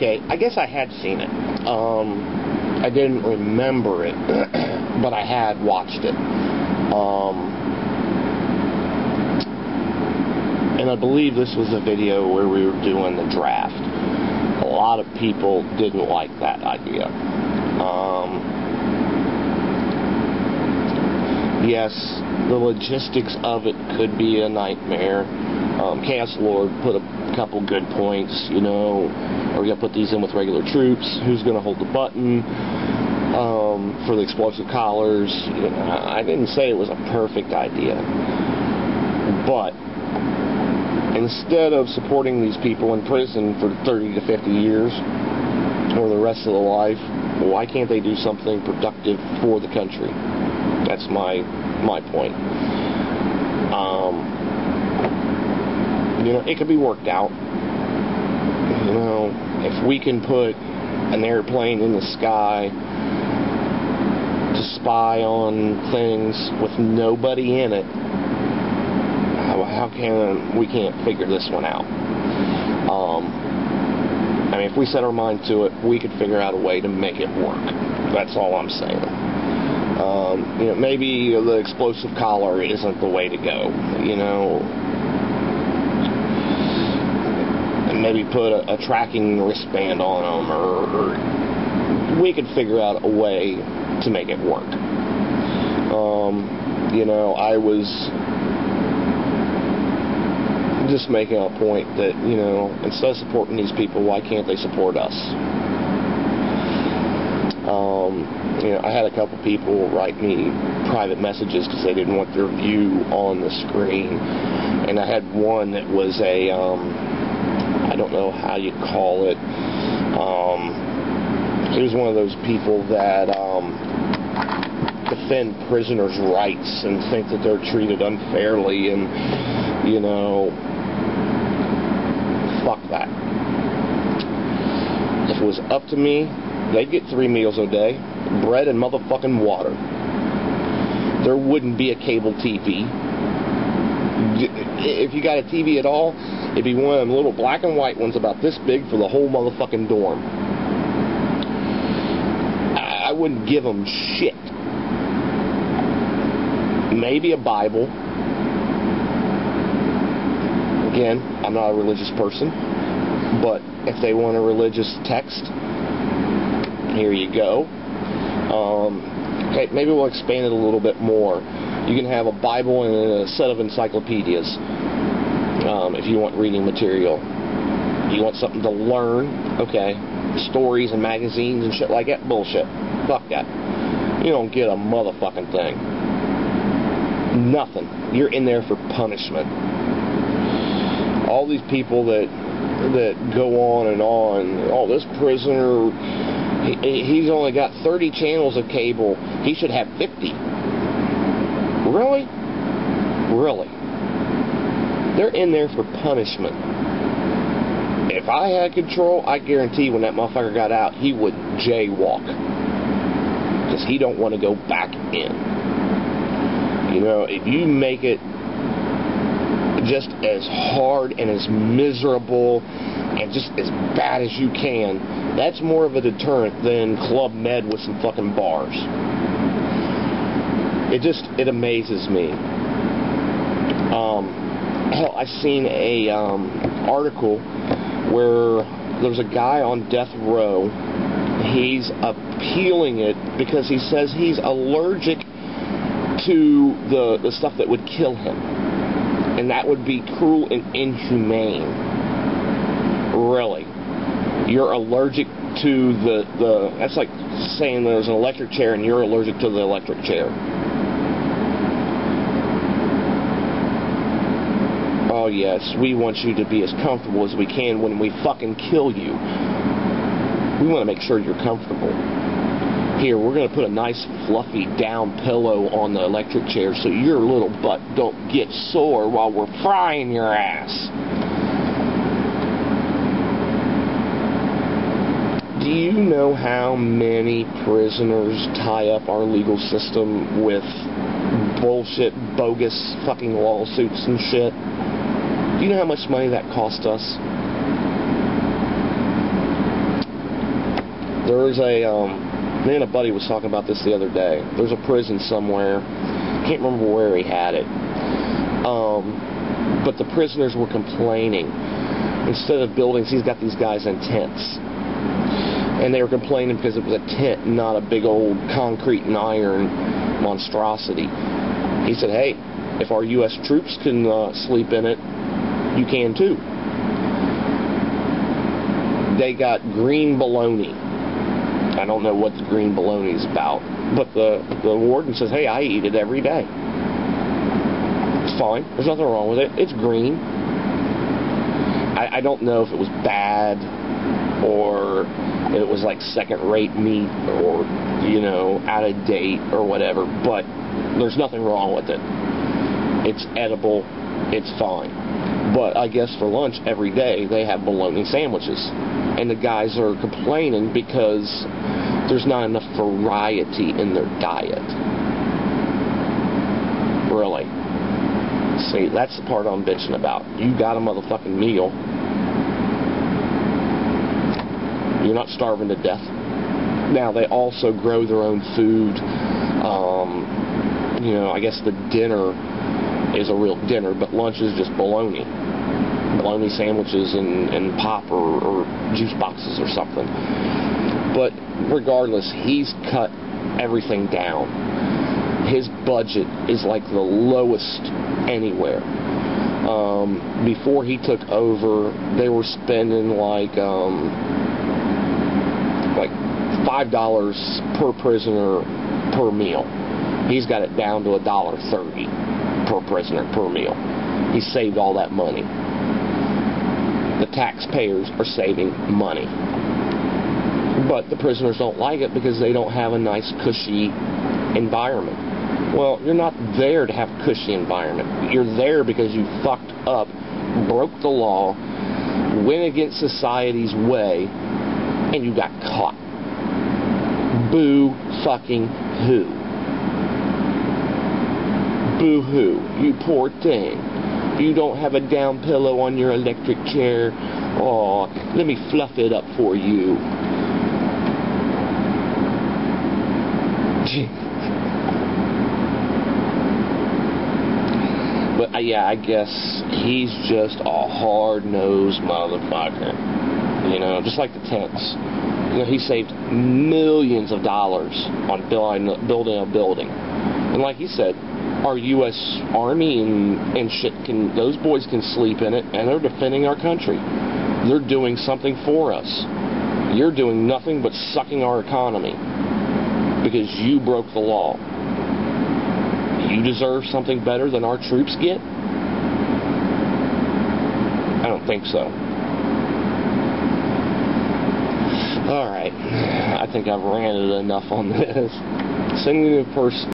okay, I guess I had seen it. I didn't remember it, but I had watched it. And I believe this was a video where we were doing the draft. A lot of people didn't like that idea. Yes, the logistics of it could be a nightmare. Chaos Lord put a couple good points, you know. Are we going to put these in with regular troops? Who's going to hold the button for the explosive collars? You know, I didn't say it was a perfect idea. But instead of supporting these people in prison for 30 to 50 years or the rest of their life, why can't they do something productive for the country? That's my point. You know, it could be worked out. You know, if we can put an airplane in the sky to spy on things with nobody in it, how can we can't figure this one out? I mean, if we set our mind to it, we could figure out a way to make it work. That's all I'm saying. You know, maybe the explosive collar isn't the way to go. You know, and maybe put a tracking wristband on them, or we could figure out a way to make it work. You know, I was just making a point that, you know, instead of supporting these people, why can't they support us? You know, I had a couple people write me private messages because they didn't want their view on the screen, and I had one that was a I don't know how you call it. He was one of those people that defend prisoners' rights and think that they're treated unfairly, and, you know, fuck that. If it was up to me, they'd get 3 meals a day, bread and motherfucking water. There wouldn't be a cable TV. If you got a TV at all, it'd be one of them little black and white ones about this big for the whole motherfucking dorm. I wouldn't give them shit. Maybe a Bible. Again, I'm not a religious person, but if they want a religious text, here you go. Okay, maybe we'll expand it a little bit more. You can have a Bible and a set of encyclopedias if you want reading material. You want something to learn, okay, stories and magazines and shit like that, bullshit. Fuck that. You don't get a motherfucking thing. Nothing. You're in there for punishment. All these people that go on and on, oh, this prisoner, he's only got 30 channels of cable, he should have 50. Really? Really? They're in there for punishment. If I had control, I guarantee when that motherfucker got out, he would jaywalk. Because he don't want to go back in. You know, if you make it just as hard and as miserable and just as bad as you can, that's more of a deterrent than Club Med with some fucking bars. It amazes me. Hell, I seen a article where there's a guy on death row. He's appealing it because he says he's allergic to the stuff that would kill him. And that would be cruel and inhumane. Really. You're allergic to the that's like saying there's an electric chair and you're allergic to the electric chair. Oh yes, we want you to be as comfortable as we can when we fucking kill you. We want to make sure you're comfortable. Here, we're going to put a nice fluffy down pillow on the electric chair so your little butt don't get sore while we're frying your ass. Do you know how many prisoners tie up our legal system with bullshit, bogus fucking lawsuits and shit? Do you know how much money that cost us? There's a, me and a buddy was talking about this the other day. There's a prison somewhere, can't remember where he had it, but the prisoners were complaining. Instead of buildings, he's got these guys in tents. And they were complaining because it was a tent, not a big old concrete and iron monstrosity. He said, hey, if our U.S. troops can sleep in it, you can too. They got green bologna. I don't know what the green bologna is about, but the warden says, hey, I eat it every day. It's fine. There's nothing wrong with it. It's green. I don't know if it was bad or it was like second-rate meat or, you know, out of date or whatever, but there's nothing wrong with it. It's edible. It's fine. But I guess for lunch every day they have bologna sandwiches. And the guys are complaining because there's not enough variety in their diet. Really. See, that's the part I'm bitching about. You got a motherfucking meal. You're not starving to death. Now, they also grow their own food. You know, I guess the dinner is a real dinner, but lunch is just bologna. Bologna sandwiches and pop or juice boxes or something. But regardless, he's cut everything down. His budget is like the lowest anywhere. Before he took over, they were spending like $5 per prisoner per meal. He's got it down to $1.30 per prisoner per meal. He saved all that money. The taxpayers are saving money. But the prisoners don't like it because they don't have a nice, cushy environment. Well, you're not there to have a cushy environment. You're there because you fucked up, broke the law, went against society's way, and you got caught. Boo fucking hoo. Boo hoo. You poor thing. You don't have a down pillow on your electric chair. Aw, let me fluff it up for you. But yeah, I guess he's just a hard-nosed motherfucker. You know, just like the tents. You know, he saved millions of dollars on building a building. And like he said, our U.S. Army and shit those boys can sleep in it, and they're defending our country. They're doing something for us. You're doing nothing but sucking our economy because you broke the law. You deserve something better than our troops get? I don't think so. Alright, I think I've ranted enough on this. Send me a person.